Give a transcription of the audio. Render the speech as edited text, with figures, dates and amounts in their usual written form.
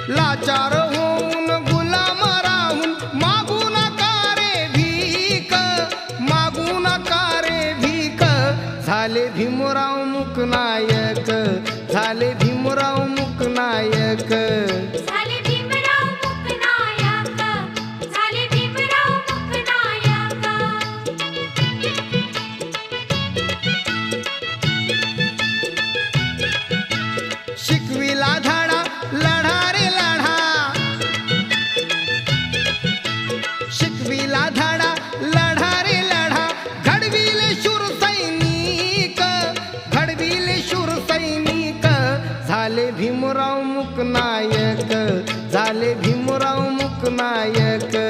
लाचार होऊन गुलाम राहून मागू नका रे भीक, मागू नका रे भीक. झाले भीमराव मुकनायक, झाले भीमराव मुकनायक. झाले भीमराव मुकनायक, झाले भीमराव मुकनायक. शिकविला धडा लढा रे लढा, शिकविला धडा लढा रे लढा. घडविले शूर सैनिक, घडविले शूर सैनिक. झाले भीमराव मुकनायक, झाले भीमराव मुकनायक.